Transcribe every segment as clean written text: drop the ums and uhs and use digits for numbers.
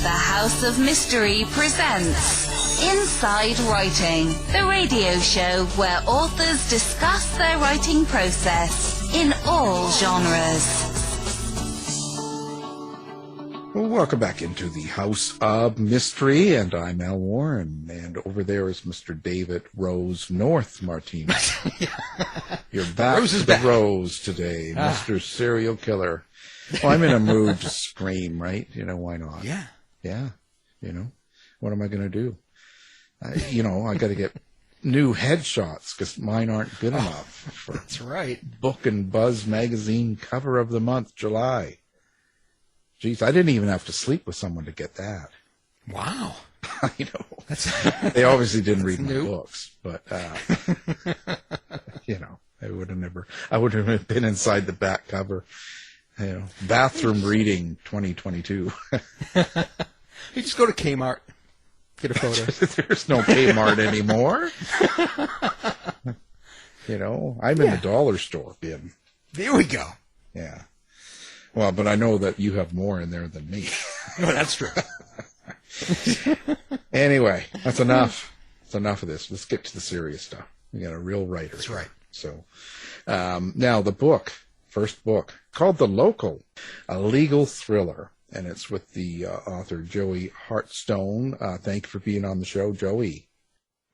The House of Mystery presents Inside Writing, the radio show where authors discuss their writing process in all genres. Well, welcome back into the House of Mystery, and I'm Al Warren, and over there is Mr. David Rose North Martinez. You're back to the Rose today, Mr. Serial Killer. Well, I'm in a mood to scream, right? You know, why not? Yeah. Yeah. You know, what am I going to do? I got to get new headshots because mine aren't good enough for That's right. Book and Buzz magazine cover of the month, July. Jeez, I didn't even have to sleep with someone to get that. Wow. I know. They obviously didn't read my new. books, but, I would have been inside the back cover. Bathroom reading 2022. You just go to Kmart, get a photo. There's no Kmart anymore. I'm in the dollar store bin. There we go. Yeah. Well, but I know that you have more in there than me. No, that's true. Anyway, that's enough. That's enough of this. Let's get to the serious stuff. We got a real writer. That's right. So, now the book, first book, called The Local, a legal thriller, and it's with the author Joey Hartstone. Thank you for being on the show, Joey.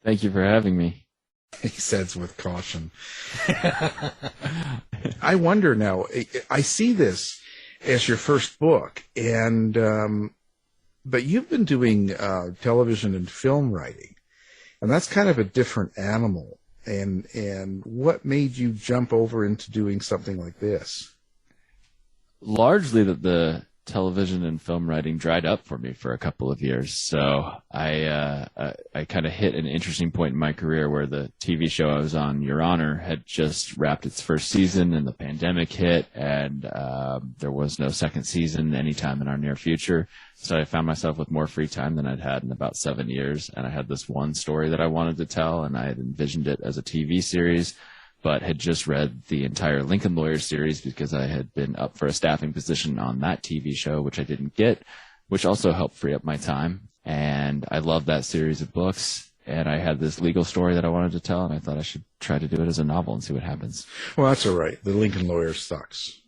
Thank you for having me. He says with caution. I wonder now, I see this as your first book, and but you've been doing television and film writing, and that's kind of a different animal. And what made you jump over into doing something like this? Largely that the television and film writing dried up for me for a couple of years. So I kind of hit an interesting point in my career where the TV show I was on, Your Honor, had just wrapped its first season and the pandemic hit, and there was no second season anytime in our near future. So I found myself with more free time than I'd had in about 7 years. And I had this one story that I wanted to tell, and I had envisioned it as a TV series, but had just read the entire Lincoln Lawyers series because I had been up for a staffing position on that TV show, which I didn't get, which also helped free up my time. And I loved that series of books, and I had this legal story that I wanted to tell, and I thought I should try to do it as a novel and see what happens. Well, that's all right. The Lincoln Lawyers sucks.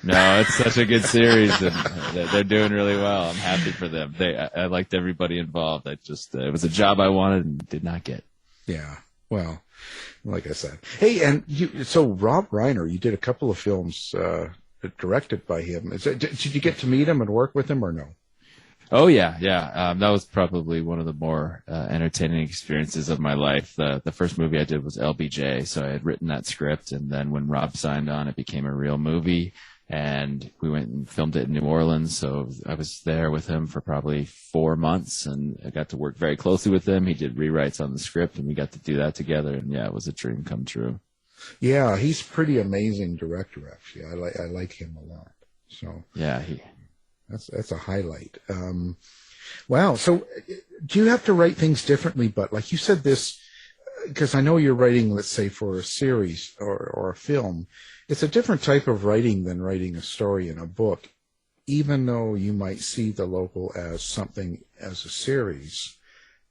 No, it's such a good series, and they're doing really well. I'm happy for them. I liked everybody involved. It was a job I wanted and did not get. Yeah. Well, like I said. Hey, and so Rob Reiner, you did a couple of films directed by him. Did you get to meet him and work with him or no? Oh, yeah. That was probably one of the more entertaining experiences of my life. The first movie I did was LBJ, so I had written that script, and then when Rob signed on, it became a real movie, and we went and filmed it in New Orleans, so I was there with him for probably 4 months, and I got to work very closely with him. He did rewrites on the script, and we got to do that together, and yeah, it was a dream come true. Yeah, he's a pretty amazing director, actually. I like him a lot. So yeah, That's a highlight. Wow. So do you have to write things differently? But like you said this, because I know you're writing, let's say, for a series or a film, it's a different type of writing than writing a story in a book, even though you might see The Local as something as a series.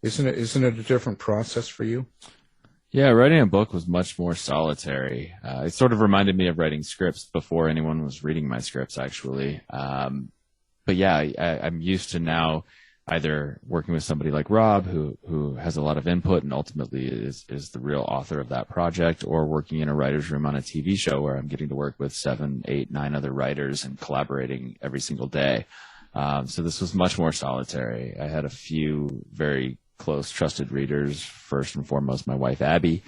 Isn't it a different process for you? Yeah, writing a book was much more solitary. It sort of reminded me of writing scripts before anyone was reading my scripts, actually. But yeah, I'm used to now either working with somebody like Rob, who has a lot of input and ultimately is the real author of that project, or working in a writer's room on a TV show where I'm getting to work with 7, 8, 9 other writers and collaborating every single day. So this was much more solitary. I had a few very close, trusted readers, first and foremost my wife, Abby.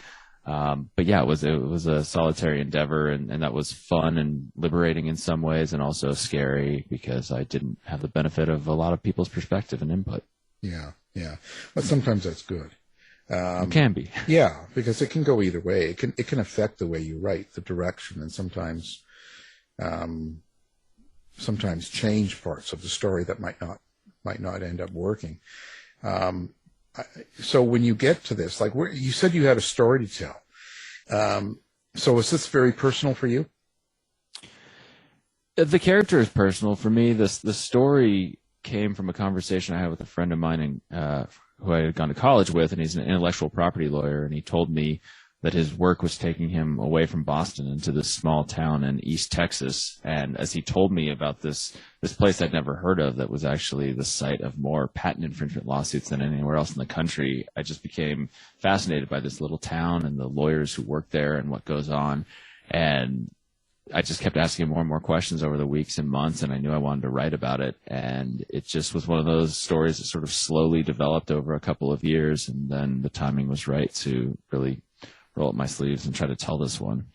But yeah, it was a solitary endeavor, and that was fun and liberating in some ways, and also scary because I didn't have the benefit of a lot of people's perspective and input. Yeah. But sometimes that's good. It can be. Yeah, because it can go either way. It can affect the way you write, the direction, and sometimes change parts of the story that might not end up working. So when you get to this, like you said you had a story to tell. So is this very personal for you? The character is personal for me. The story came from a conversation I had with a friend of mine who I had gone to college with, and he's an intellectual property lawyer, and he told me that his work was taking him away from Boston into this small town in East Texas. And as he told me about this place I'd never heard of that was actually the site of more patent infringement lawsuits than anywhere else in the country, I just became fascinated by this little town and the lawyers who work there and what goes on. And I just kept asking him more and more questions over the weeks and months, and I knew I wanted to write about it. And it just was one of those stories that sort of slowly developed over a couple of years, and then the timing was right to really roll up my sleeves and try to tell this one.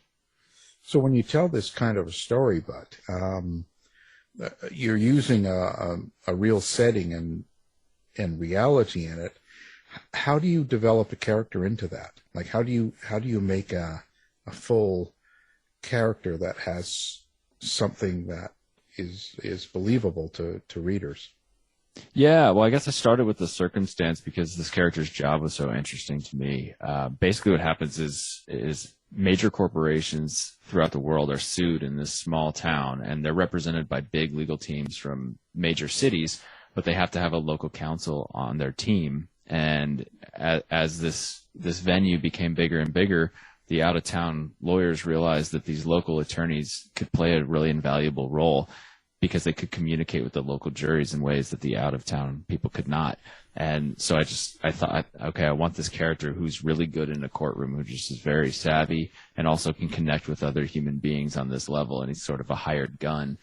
So when you tell this kind of a story, but you're using a real setting and reality in it. How do you develop a character into that? Like, how do you make a full character that has something that is believable to readers? Yeah, well, I guess I started with the circumstance because this character's job was so interesting to me. Basically what happens is major corporations throughout the world are sued in this small town, and they're represented by big legal teams from major cities, but they have to have a local counsel on their team. And as this venue became bigger and bigger, the out-of-town lawyers realized that these local attorneys could play a really invaluable role because they could communicate with the local juries in ways that the out-of-town people could not. And so I thought, okay, I want this character who's really good in a courtroom, who just is very savvy and also can connect with other human beings on this level, and he's sort of a hired gun.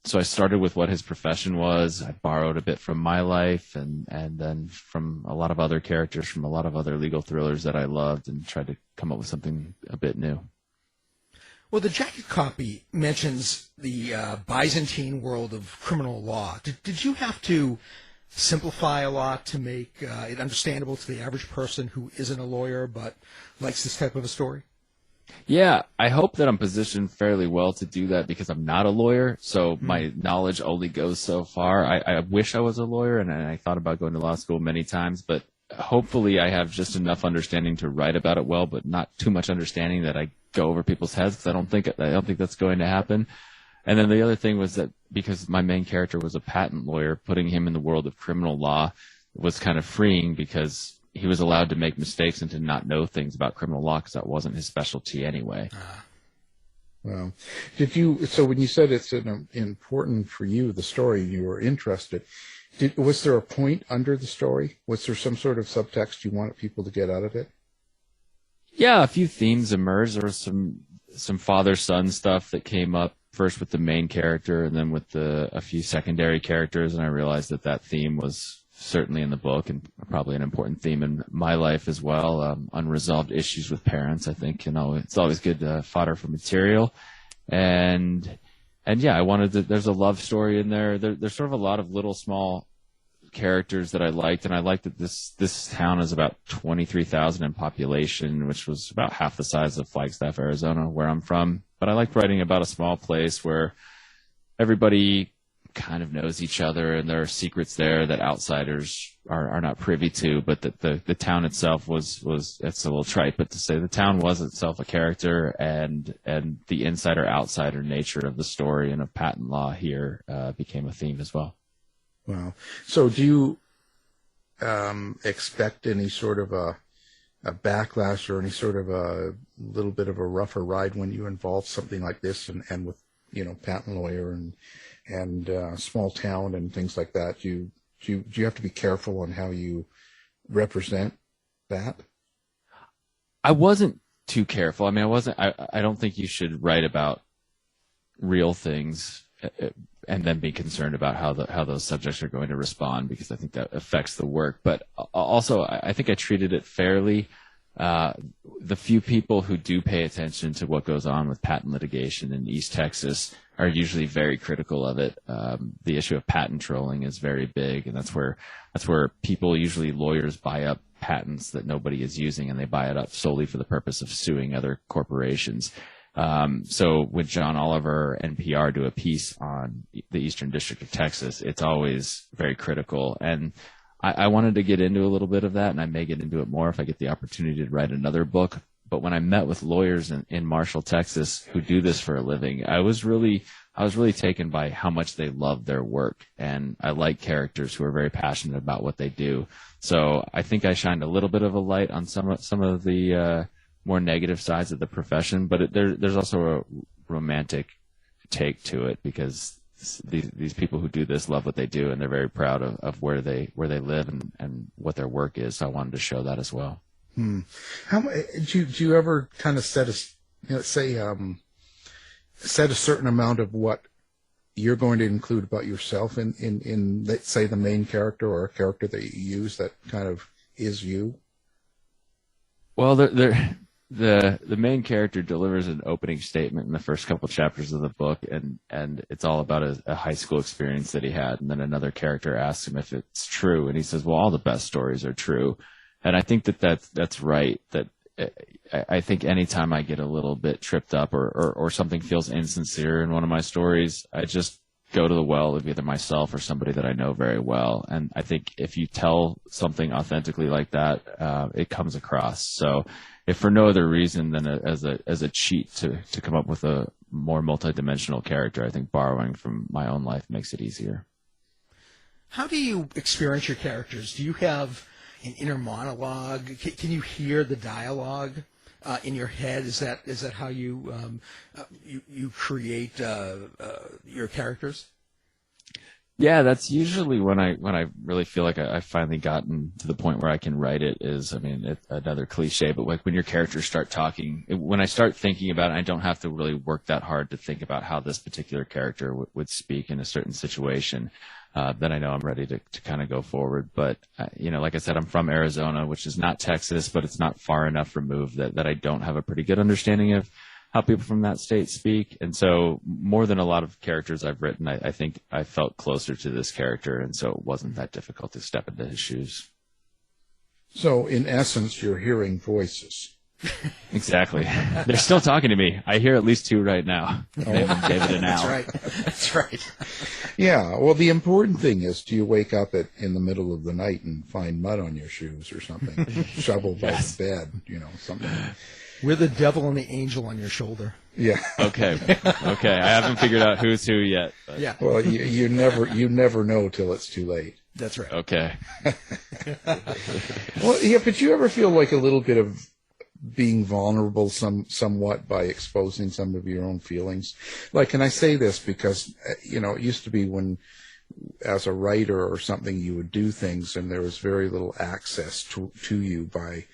So I started with what his profession was. I borrowed a bit from my life and then from a lot of other characters from a lot of other legal thrillers that I loved, and tried to come up with something a bit new. Well, the jacket copy mentions the Byzantine world of criminal law. Did you have to simplify a lot to make it understandable to the average person who isn't a lawyer but likes this type of a story? Yeah, I hope that I'm positioned fairly well to do that because I'm not a lawyer, so my knowledge only goes so far. I wish I was a lawyer, and I thought about going to law school many times, but hopefully I have just enough understanding to write about it well, but not too much understanding that I go over people's heads, because I don't think that's going to happen. And then the other thing was that because my main character was a patent lawyer, putting him in the world of criminal law was kind of freeing because he was allowed to make mistakes and to not know things about criminal law because that wasn't his specialty anyway. Well, so when you said it's important for you, the story, you were interested, was there a point under the story? Was there some sort of subtext you wanted people to get out of it? Yeah, a few themes emerged. There was some father-son stuff that came up, first with the main character and then with a few secondary characters, and I realized that theme was certainly in the book and probably an important theme in my life as well. Unresolved issues with parents, I think, it's always good fodder for material. And yeah, I wanted to, there's a love story in there. There's sort of a lot of little small characters that I liked, and I liked that this town is about 23,000 in population, which was about half the size of Flagstaff, Arizona, where I'm from. But I liked writing about a small place where everybody kind of knows each other, and there are secrets there that outsiders are not privy to, but that the town itself was it's a little trite, but to say the town was itself a character, and the insider-outsider nature of the story and of patent law here became a theme as well. Wow. So do you expect any sort of a backlash or any sort of a little bit of a rougher ride when you involve something like this and with, patent lawyer and small town and things like that? Do you have to be careful on how you represent that? I wasn't too careful. I mean, I don't think you should write about real things and then be concerned about how those subjects are going to respond, because I think that affects the work. But also, I think I treated it fairly. The few people who do pay attention to what goes on with patent litigation in East Texas are usually very critical of it. The issue of patent trolling is very big, and that's where people, usually lawyers, buy up patents that nobody is using, and they buy it up solely for the purpose of suing other corporations. So when John Oliver and NPR do a piece on the Eastern District of Texas, it's always very critical. And I wanted to get into a little bit of that, and I may get into it more if I get the opportunity to write another book. But when I met with lawyers in Marshall, Texas, who do this for a living, I was really taken by how much they love their work. And I like characters who are very passionate about what they do. So I think I shined a little bit of a light on some of the more negative sides of the profession, but there's also a romantic take to it, because these people who do this love what they do, and they're very proud of where they live and what their work is. So I wanted to show that as well. How do you ever kind of set a set a certain amount of what you're going to include about yourself in let's say the main character or a character that you use that kind of is you? Well, the main character delivers an opening statement in the first couple chapters of the book, and it's all about a high school experience that he had. And then another character asks him if it's true, and he says, well, all the best stories are true. And I think that's right. That I think anytime I get a little bit tripped up or something feels insincere in one of my stories, I just go to the well of either myself or somebody that I know very well. And I think if you tell something authentically like that, it comes across. So if for no other reason than as a cheat to come up with a more multidimensional character, I think borrowing from my own life makes it easier. How do you experience your characters? Do you have an inner monologue? Can you hear the dialogue in your head? Is that how you create your characters? Yeah, that's usually when I really feel like I've finally gotten to the point where I can write it. It's another cliche, but like when your characters start talking, when I start thinking about it, I don't have to really work that hard to think about how this particular character would speak in a certain situation. Then I know I'm ready to kind of go forward. But, like I said, I'm from Arizona, which is not Texas, but it's not far enough removed that I don't have a pretty good understanding of how people from that state speak. And so more than a lot of characters I've written, I think I felt closer to this character, and so it wasn't that difficult to step into his shoes. So in essence, you're hearing voices. Exactly. They're still talking to me. I hear at least two right now. David and Al. That's right. Yeah. Well, the important thing is, do you wake up in the middle of the night and find mud on your shoes or something? Shovel by the bed, something. With the devil and the angel on your shoulder. Yeah. Okay. I haven't figured out who's who yet. But. Yeah. Well, you never know till it's too late. That's right. Okay. Well, yeah, but you ever feel like a little bit of being vulnerable somewhat by exposing some of your own feelings? Like, and I say this because, it used to be when, as a writer or something, you would do things and there was very little access to you by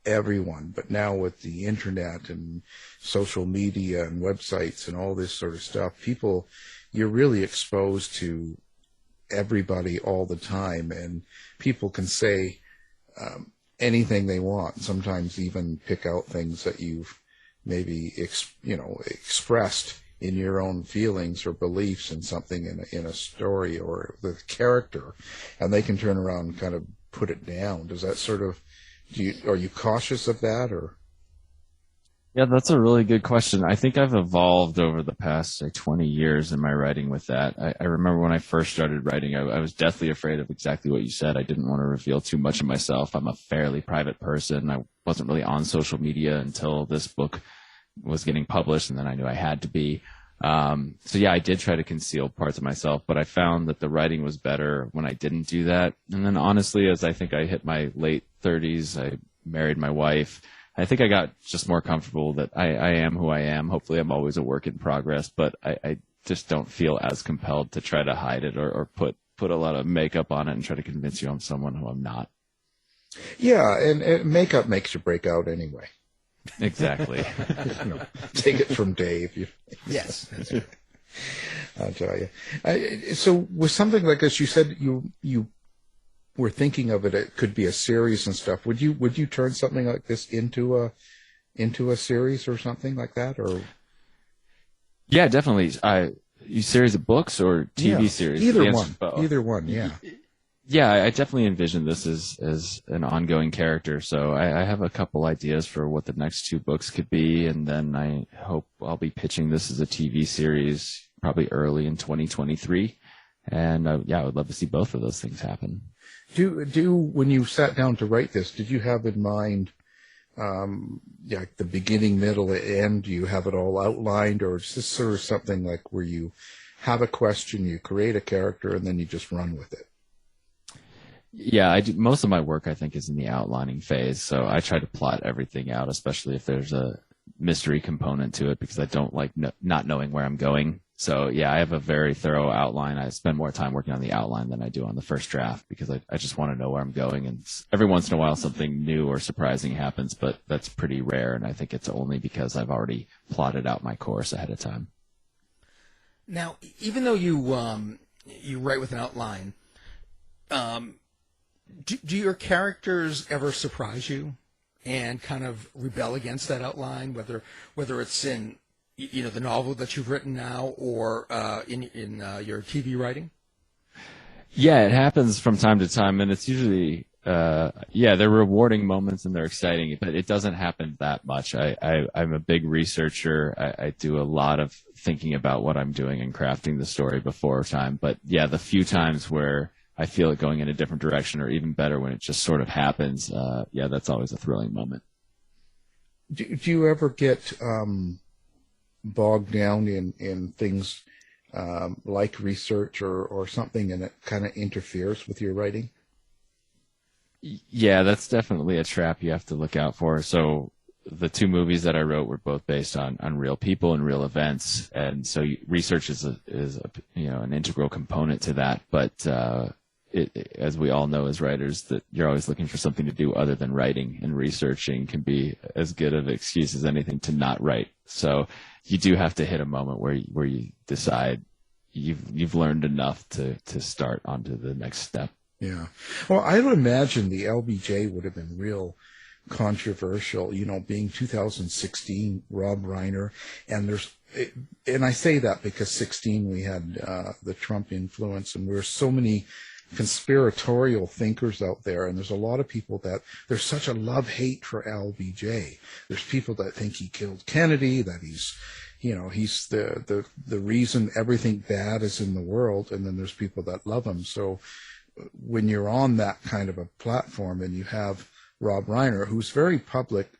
everyone. But now with the internet and social media and websites and all this sort of stuff, you're really exposed to everybody all the time, and people can say anything they want, sometimes even pick out things that you've maybe expressed in your own feelings or beliefs in something in a story or the character, and they can turn around and kind of put it down. Does that sort of, are you cautious of that, or? Yeah, that's a really good question. I think I've evolved over the past 20 years in my writing with that. I remember when I first started writing, I was deathly afraid of exactly what you said. I didn't want to reveal too much of myself. I'm a fairly private person. I wasn't really on social media until this book was getting published, and then I knew I had to be. So yeah, I did try to conceal parts of myself, but I found that the writing was better when I didn't do that. And then honestly, as I think I hit my late 30s, I married my wife. I think I got just more comfortable that I am who I am. Hopefully I'm always a work in progress, but I just don't feel as compelled to try to hide it or put a lot of makeup on it and try to convince you I'm someone who I'm not. Yeah, and makeup makes you break out anyway. Exactly. Take it from Dave. Yes, that's right. I'll tell you. So with something like this, you said you were thinking of it. It could be a series and stuff. Would you turn something like this into a series or something like that? Or yeah, definitely. You series of books or TV series? Either one. Yeah. Yeah, I definitely envision this as an ongoing character. So I have a couple ideas for what the next two books could be, and then I hope I'll be pitching this as a TV series probably early in 2023. And I would love to see both of those things happen. When you sat down to write this, did you have in mind yeah, the beginning, middle, end, you have it all outlined, or is this sort of something like where you have a question, you create a character, and then you just run with it? Yeah, I do. Most of my work, I think, is in the outlining phase. So I try to plot everything out, especially if there's a mystery component to it, because I don't like not knowing where I'm going. So yeah, I have a very thorough outline. I spend more time working on the outline than I do on the first draft, because I just want to know where I'm going. And every once in a while, something new or surprising happens, but that's pretty rare. And I think it's only because I've already plotted out my course ahead of time. Now, even though you write with an outline, do your characters ever surprise you and kind of rebel against that outline, whether it's in the novel that you've written now or in your TV writing? Yeah, it happens from time to time, and it's usually they're rewarding moments and they're exciting, but it doesn't happen that much. I'm a big researcher. I do a lot of thinking about what I'm doing and crafting the story before time. But yeah, the few times where I feel it going in a different direction, or even better, when it just sort of happens, that's always a thrilling moment. Do you ever get bogged down in things like research or something, and it kind of interferes with your writing? Yeah, that's definitely a trap you have to look out for. So the two movies that I wrote were both based on real people and real events, and so research is an integral component to that. But as we all know as writers, that you're always looking for something to do other than writing, and researching can be as good of an excuse as anything to not write. So you do have to hit a moment where you decide you've learned enough to start onto the next step. Yeah. Well, I would imagine the LBJ would have been real controversial, being 2016, Rob Reiner, and I say that because 16 we had the Trump influence, and there were so many conspiratorial thinkers out there, and there's a lot of people that there's such a love-hate for LBJ. There's people that think he killed Kennedy, that he's the reason everything bad is in the world, and then there's people that love him. So when you're on that kind of a platform and you have Rob Reiner, who's very public,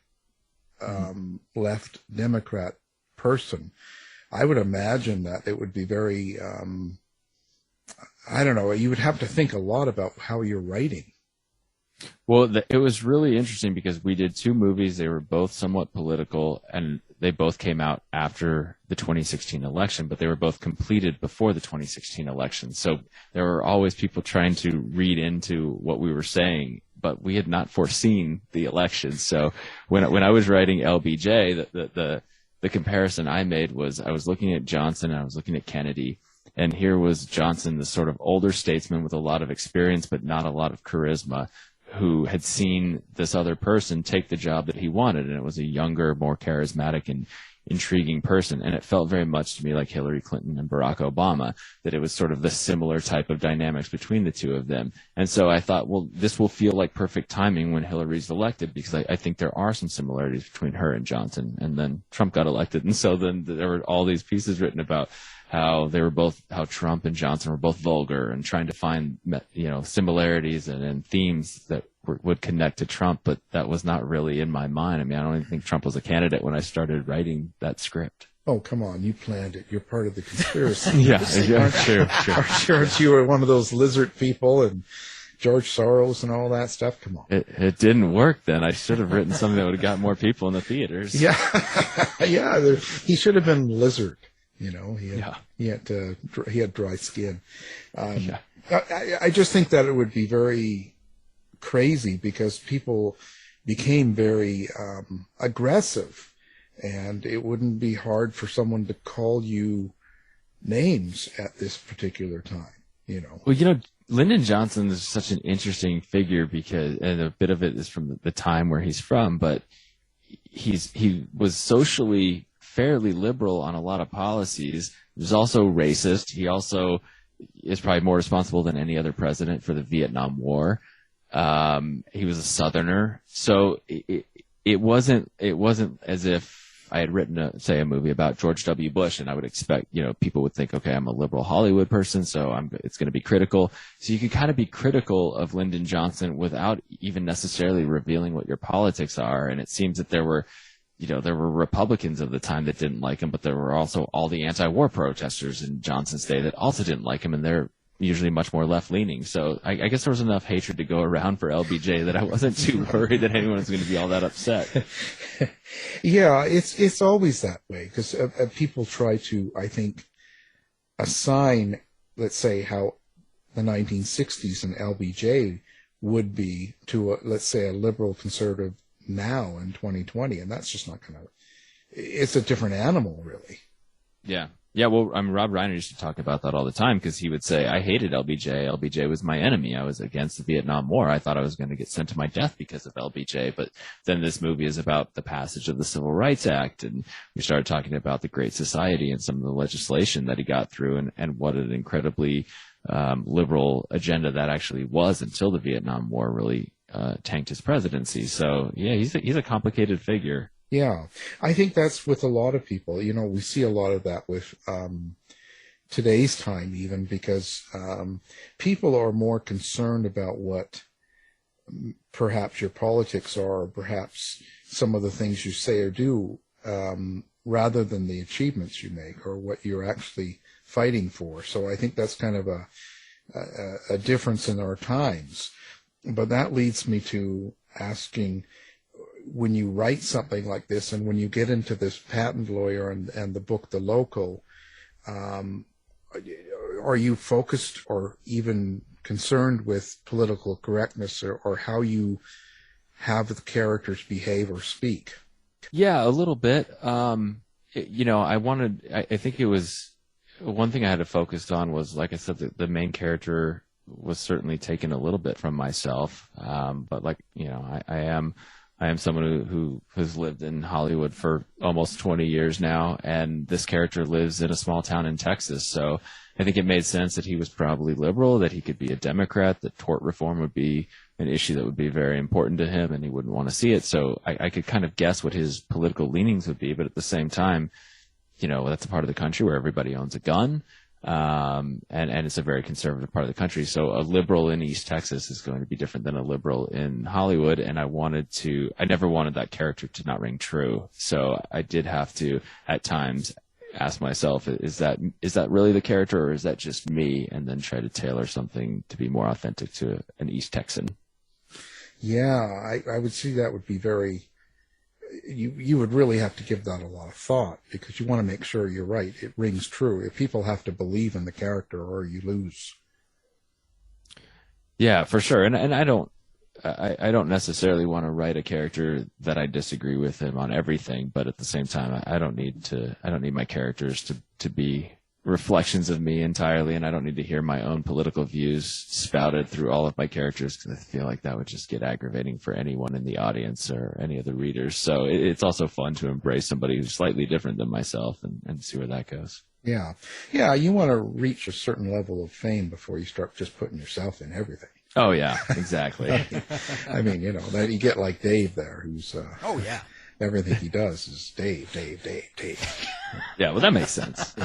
left Democrat person, I would imagine that it would be very, I don't know, you would have to think a lot about how you're writing. Well, it was really interesting because we did two movies. They were both somewhat political, and they both came out after the 2016 election, but they were both completed before the 2016 election. So there were always people trying to read into what we were saying, but we had not foreseen the election. So when I was writing LBJ, the comparison I made was I was looking at Johnson and I was looking at Kennedy. And here was Johnson, the sort of older statesman with a lot of experience but not a lot of charisma, who had seen this other person take the job that he wanted, and it was a younger, more charismatic and intriguing person. And it felt very much to me like Hillary Clinton and Barack Obama, that it was sort of the similar type of dynamics between the two of them. And so I thought, well, this will feel like perfect timing when Hillary's elected, because I think there are some similarities between her and Johnson. And then Trump got elected, and so then there were all these pieces written about how Trump and Johnson were both vulgar, and trying to find, similarities and themes that would connect to Trump, but that was not really in my mind. I mean, I don't even think Trump was a candidate when I started writing that script. Oh, come on, you planned it. You're part of the conspiracy. Yeah, true. Aren't you were one of those lizard people and George Soros and all that stuff? Come on. It didn't work then. I should have written something that would have got more people in the theaters. Yeah, yeah. He should have been lizard. He had dry skin. I just think that it would be very crazy because people became very aggressive, and it wouldn't be hard for someone to call you names at this particular time. Well, Lyndon Johnson is such an interesting figure and a bit of it is from the time where he's from, but he was socially fairly liberal on a lot of policies. He was also racist. He also is probably more responsible than any other president for the Vietnam War. He was a Southerner, so it wasn't as if I had written, say, a movie about George W. Bush, and I would expect, people would think, okay, I'm a liberal Hollywood person, so it's going to be critical. So you can kind of be critical of Lyndon Johnson without even necessarily revealing what your politics are. And it seems that there were Republicans of the time that didn't like him, but there were also all the anti-war protesters in Johnson's day that also didn't like him, and they're usually much more left-leaning. So I guess there was enough hatred to go around for LBJ that I wasn't too worried that anyone was going to be all that upset. Yeah, it's always that way, because people try to, I think, assign, let's say, how the 1960s and LBJ would be to, let's say, a liberal conservative now in 2020, and that's just not going to, it's a different animal, really. Yeah. Yeah, well, Rob Reiner used to talk about that all the time, because he would say, I hated LBJ. LBJ was my enemy. I was against the Vietnam War. I thought I was going to get sent to my death because of LBJ. But then this movie is about the passage of the Civil Rights Act, and we started talking about the Great Society and some of the legislation that he got through, and what an incredibly liberal agenda that actually was until the Vietnam War really tanked his presidency. So, yeah, he's a complicated figure. Yeah, I think that's with a lot of people. We see a lot of that with today's time, even because people are more concerned about what perhaps your politics are, or perhaps some of the things you say or do, rather than the achievements you make or what you're actually fighting for. So I think that's kind of a difference in our times. But that leads me to asking, when you write something like this, and when you get into this patent lawyer and the book The Local, are you focused or even concerned with political correctness, or how you have the characters behave or speak? Yeah, a little bit. I think it was one thing I had to focus on was, like I said, the main character was certainly taken a little bit from myself. But I am someone who has lived in Hollywood for almost 20 years now, and this character lives in a small town in Texas. So I think it made sense that he was probably liberal, that he could be a Democrat, that tort reform would be an issue that would be very important to him, and he wouldn't want to see it. So I could kind of guess what his political leanings would be, but at the same time, that's a part of the country where everybody owns a gun. And it's a very conservative part of the country. So a liberal in East Texas is going to be different than a liberal in Hollywood. And I never wanted that character to not ring true. So I did have to, at times, ask myself, is that really the character, or is that just me? And then try to tailor something to be more authentic to an East Texan. Yeah, I would see that would be very, you would really have to give that a lot of thought, because you want to make sure you're right. It rings true. If people have to believe in the character, or you lose. Yeah, for sure. And I don't necessarily want to write a character that I disagree with him on everything, but at the same time, I don't need my characters to be reflections of me entirely, and I don't need to hear my own political views spouted through all of my characters, because I feel like that would just get aggravating for anyone in the audience or any of the readers. So it's also fun to embrace somebody who's slightly different than myself and see where that goes. Yeah. Yeah, you want to reach a certain level of fame before you start just putting yourself in everything. Oh, yeah, exactly. I mean, you get like Dave there, who's... oh, yeah. Everything he does is Dave. Yeah, well, that makes sense.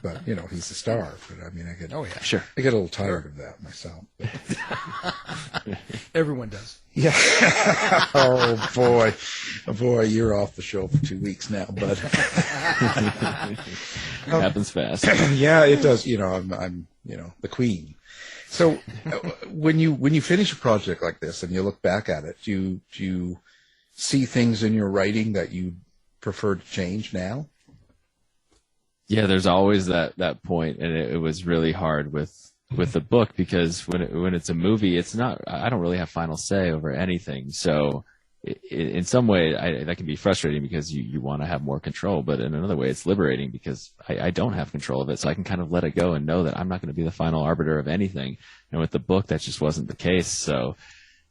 But he's a star. But I mean, I get a little tired of that myself. Everyone does. Yeah. Oh boy, you're off the show for 2 weeks now, but it happens fast. Yeah, it does. I'm the queen. So when you finish a project like this and you look back at it, do you see things in your writing that you prefer to change now? Yeah, there's always that point, and it was really hard with the book, because when it's a movie, I don't really have final say over anything. So in some way, that can be frustrating, because you want to have more control, but in another way, it's liberating, because I don't have control of it, so I can kind of let it go and know that I'm not going to be the final arbiter of anything. And with the book, that just wasn't the case. So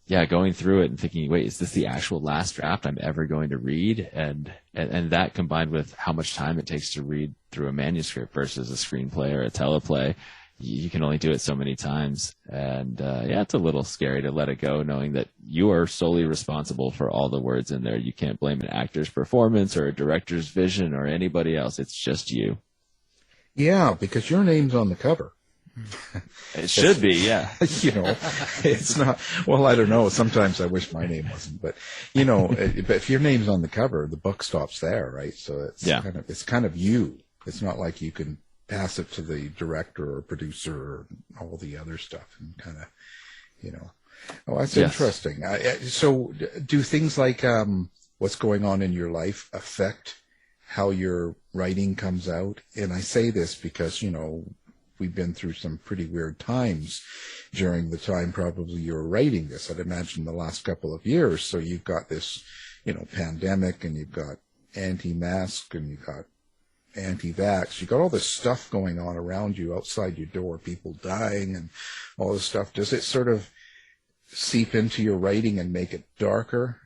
yeah, going through it and thinking, wait, is this the actual last draft I'm ever going to read? And that, combined with how much time it takes to read through a manuscript versus a screenplay or a teleplay, you can only do it so many times. And yeah, it's a little scary to let it go, knowing that you are solely responsible for all the words in there. You can't blame an actor's performance or a director's vision or anybody else. It's just you. Yeah, because your name's on the cover. It should be, yeah. You know, it's not, well, I don't know. Sometimes I wish my name wasn't, but you know, but if your name's on the cover, the buck stops there, right? So it's kind of you. It's not like you can pass it to the director or producer or all the other stuff and kind of, you know. Oh, that's interesting. So do things like what's going on in your life affect how your writing comes out? And I say this because, you know, we've been through some pretty weird times during the time probably you were writing this. I'd imagine the last couple of years. So you've got this, you know, pandemic, and you've got anti-mask, and you've got anti-vax. You've got all this stuff going on around you outside your door, people dying and all this stuff. Does it sort of seep into your writing and make it darker?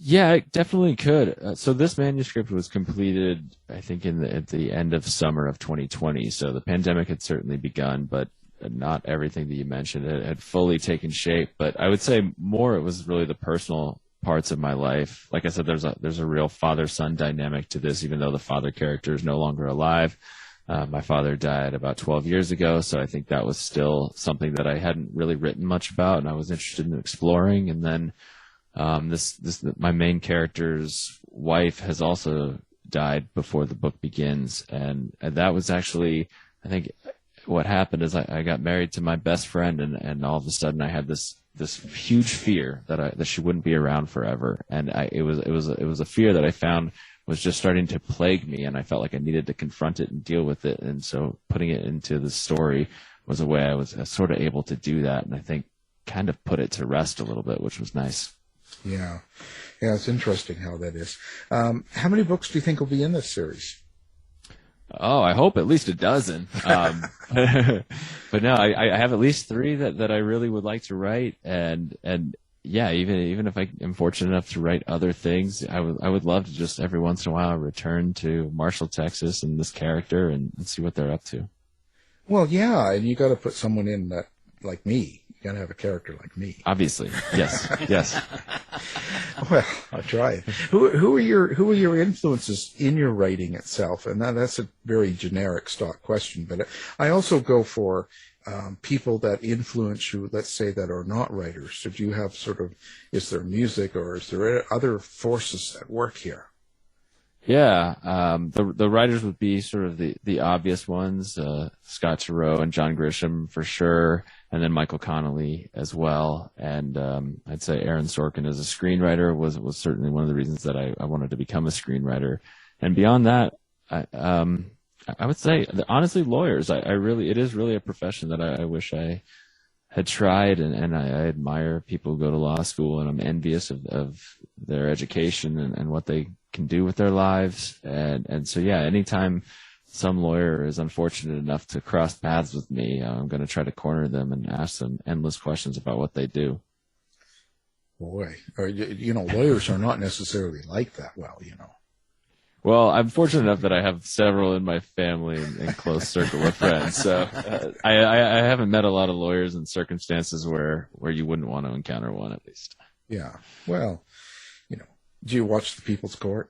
Yeah, it definitely could. So this manuscript was completed, I think, at the end of summer of 2020. So the pandemic had certainly begun, but not everything that you mentioned had fully taken shape. But I would say more it was really the personal parts of my life. Like I said, there's a real father-son dynamic to this, even though the father character is no longer alive. My father died about 12 years ago, so I think that was still something that I hadn't really written much about, and I was interested in exploring. And then my main character's wife has also died before the book begins, and that was actually, I think, what happened is I got married to my best friend, and all of a sudden I had this huge fear that she wouldn't be around forever, and it was a fear that I found was just starting to plague me, and I felt like I needed to confront it and deal with it. And so putting it into the story was a way I was sort of able to do that, and I think kind of put it to rest a little bit, which was nice. Yeah, it's interesting how that is. How many books do you think will be in this series? Oh, I hope at least a dozen. But no, I have at least 3 that I really would like to write, and yeah, even if I am fortunate enough to write other things, I would love to just every once in a while return to Marshall, Texas, and this character and see what they're up to. Well, yeah, and you got to put someone in that like me. You got to have a character like me. Obviously, yes. Well, I'll try it. Who are your influences in your writing itself? And that's a very generic stock question, but I also go for people that influence you, let's say, that are not writers. So do you have is there music or is there other forces at work here? Yeah, the writers would be sort of the obvious ones, Scott Turow and John Grisham for sure, and then Michael Connelly as well. And I'd say Aaron Sorkin as a screenwriter was certainly one of the reasons that I wanted to become a screenwriter. And beyond that, I would say, honestly, lawyers. It is really a profession that I wish I had tried, and I admire people who go to law school, and I'm envious of their education and what they can do with their lives. And so, yeah, anytime some lawyer is unfortunate enough to cross paths with me, I'm going to try to corner them and ask them endless questions about what they do. Boy, lawyers are not necessarily like that. Well, I'm fortunate enough that I have several in my family and close circle of friends. So I haven't met a lot of lawyers in circumstances where you wouldn't want to encounter one, at least. Yeah. Well, do you watch The People's Court?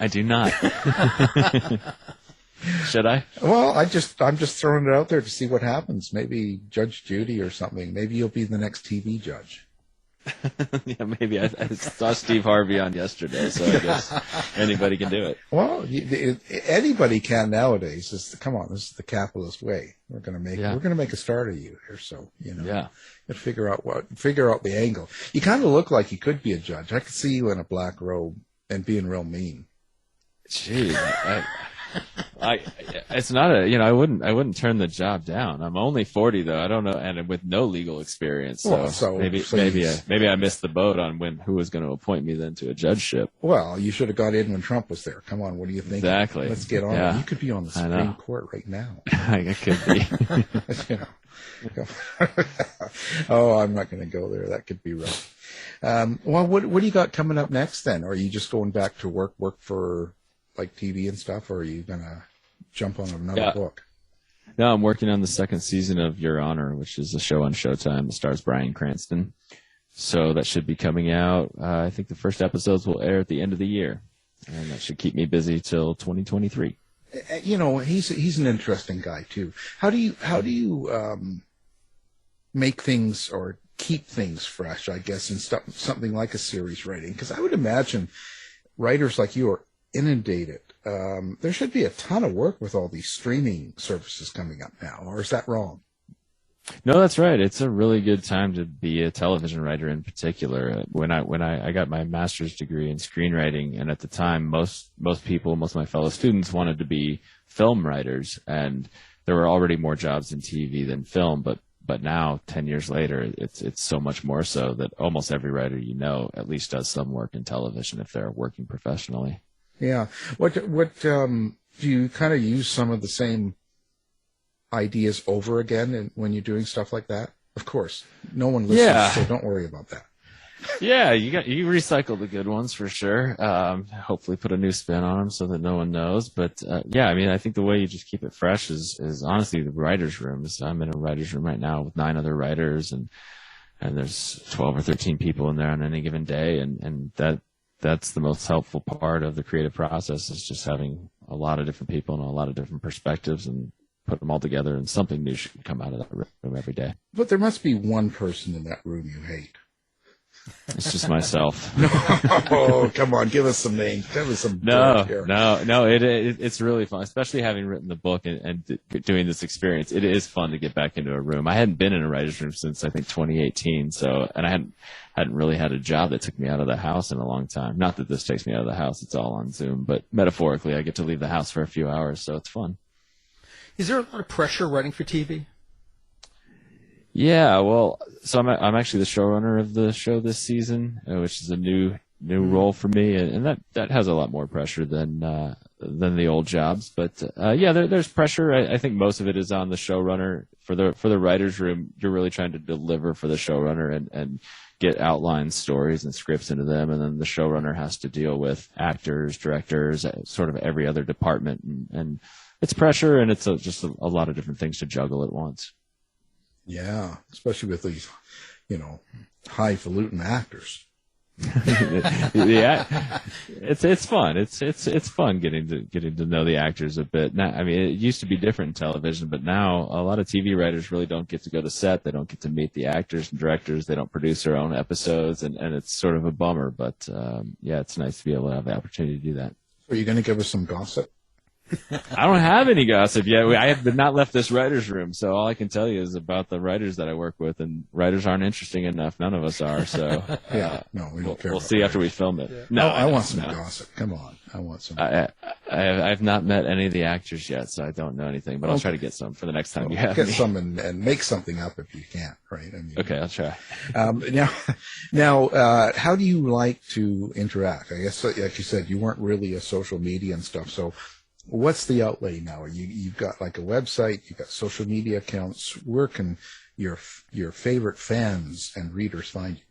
I do not. Should I? Well, I'm just throwing it out there to see what happens. Maybe Judge Judy or something. Maybe you'll be the next TV judge. Yeah, maybe. I saw Steve Harvey on yesterday, so I guess anybody can do it. Well, anybody can nowadays. Come on, this is the capitalist way. We're going to make a start of you here. So yeah, and figure out the angle. You kind of look like you could be a judge. I could see you in a black robe and being real mean. Jeez, it's not I wouldn't turn the job down. I'm only 40 though. I don't know, and with no legal experience. So maybe I missed the boat on who was going to appoint me then to a judgeship. Well, you should have got in when Trump was there. Come on, what do you think? Exactly. Let's get on. Yeah. You could be on the Supreme Court right now. I could be. Oh, I'm not going to go there. That could be rough. Well, what do you got coming up next then? Or are you just going back to work for like TV and stuff, or are you going to jump on another book? No, I'm working on the second season of Your Honor, which is a show on Showtime that stars Bryan Cranston. So that should be coming out. I think the first episodes will air at the end of the year, and that should keep me busy till 2023. He's an interesting guy too. How do you make things or keep things fresh, I guess, in something like a series writing? Because I would imagine writers like you are inundated. There should be a ton of work with all these streaming services coming up now, or is that wrong? No, that's right. It's a really good time to be a television writer in particular. When I got my master's degree in screenwriting, and at the time, most of my fellow students wanted to be film writers, and there were already more jobs in TV than film, but now, 10 years later, it's so much more so that almost every writer at least does some work in television if they're working professionally. Yeah. What do you kind of use some of the same ideas over again when you're doing stuff like that? Of course, no one listens, so don't worry about that. Yeah, you recycle the good ones for sure. Hopefully put a new spin on them so that no one knows. But I think the way you just keep it fresh is honestly the writers' rooms. I'm in a writers' room right now with 9 other writers, and there's 12 or 13 people in there on any given day, and that's the most helpful part of the creative process, is just having a lot of different people and a lot of different perspectives and put them all together, and something new should come out of that room every day. But there must be one person in that room you hate. It's just myself. Oh, come on, give us some names. Give us some. No. It's really fun, especially having written the book and doing this experience. It is fun to get back into a room. I hadn't been in a writer's room since I think 2018, and I hadn't really had a job that took me out of the house in a long time. Not that this takes me out of the house; it's all on Zoom. But metaphorically, I get to leave the house for a few hours, so it's fun. Is there a lot of pressure writing for TV? Yeah, well, so I'm actually the showrunner of the show this season, which is a new role for me, and that has a lot more pressure than the old jobs. But there's pressure. I think most of it is on the showrunner. For the writers' room, you're really trying to deliver for the showrunner and get outline stories and scripts into them, and then the showrunner has to deal with actors, directors, sort of every other department, and it's pressure, and it's just a lot of different things to juggle at once. Yeah, especially with these, highfalutin actors. Yeah, it's fun. It's fun getting to know the actors a bit. Now, I mean, it used to be different in television, but now a lot of TV writers really don't get to go to set. They don't get to meet the actors and directors. They don't produce their own episodes, and it's sort of a bummer. But it's nice to be able to have the opportunity to do that. So, are you going to give us some gossip? I don't have any gossip yet. I have not left this writer's room, so all I can tell you is about the writers that I work with, and writers aren't interesting enough. None of us are, so we don't care. We'll see after we film it. Yeah. No, I want some gossip. Come on, I want some. I've not met any of the actors yet, so I don't know anything, but I'll try to get some for the next time you have get me. some and make something up if you can't, right? I mean, okay, I'll try. Now, how do you like to interact? I guess, like you said, you weren't really a social media and stuff, so. What's the outlay now? You've got like a website, you've got social media accounts. Where can your favorite fans and readers find you?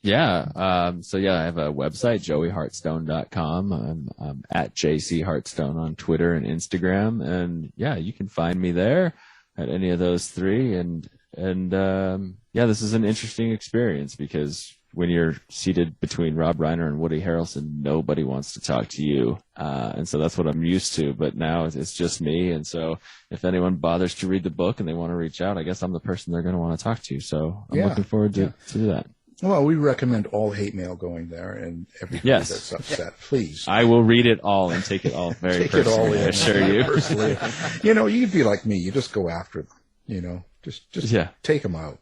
Yeah. I have a website, joeyhartstone.com. I'm at jchartstone on Twitter and Instagram. And you can find me there at any of those three. And this is an interesting experience because when you're seated between Rob Reiner and Woody Harrelson, nobody wants to talk to you. And so that's what I'm used to. But now it's just me. And so if anyone bothers to read the book and they want to reach out, I guess I'm the person they're going to want to talk to. So I'm looking forward to that. Well, we recommend all hate mail going there, and everybody that's upset, please. I will read it all and take it all very personally, I assure you. Personally. You'd be like me. You just go after them, just take them out.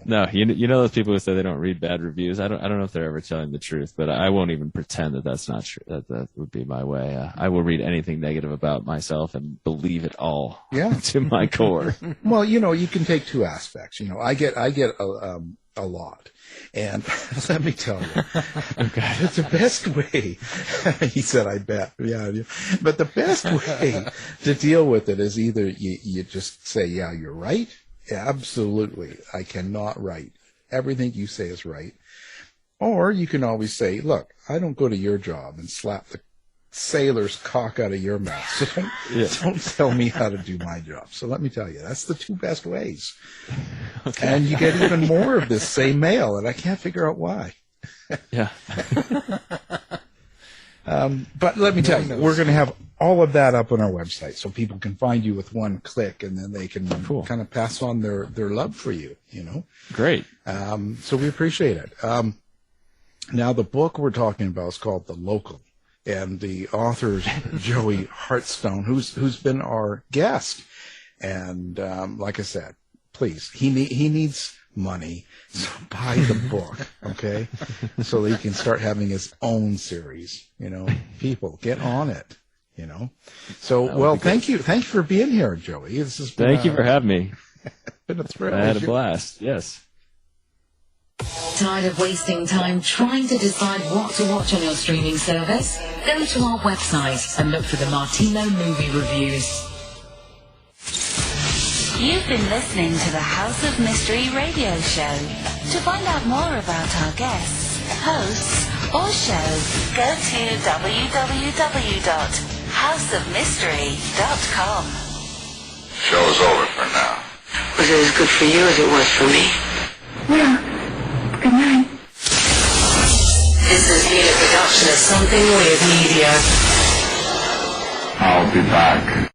No, those people who say they don't read bad reviews. I don't know if they're ever telling the truth, but I won't even pretend that that's not true. That would be my way. I will read anything negative about myself and believe it all to my core. Well, you can take two aspects. I get a lot, and let me tell you, it's the best way. He said, "I bet." Yeah, but the best way to deal with it is either you just say, "Yeah, you're right." Absolutely. I cannot write. Everything you say is right. Or you can always say, look, I don't go to your job and slap the sailor's cock out of your mouth. So don't tell me how to do my job. So let me tell you, that's the two best ways. Okay. And you get even more of this same mail, and I can't figure out why. Yeah. But let me tell you, we're going to have all of that up on our website so people can find you with one click, and then they can kind of pass on their love for you, you know. Great. So we appreciate it. Now, the book we're talking about is called The Local, and the author is Joey Hartstone, who's been our guest. And like I said, please, he needs money, so buy the book, okay? So that he can start having his own series, you know. People, get on it, you know. So, well, thank you for being here, Joey. This has been Thank you for having me. Been a thrill. I had a blast. Yes. Tired of wasting time trying to decide what to watch on your streaming service? Go to our website and look for the Martino movie reviews. You've been listening to the House of Mystery radio show. To find out more about our guests, hosts, or show, go to www.houseofmystery.com. Show's over for now. Was it as good for you as it was for me? Yeah. Good night. This has been a production of Something Weird Media. I'll be back.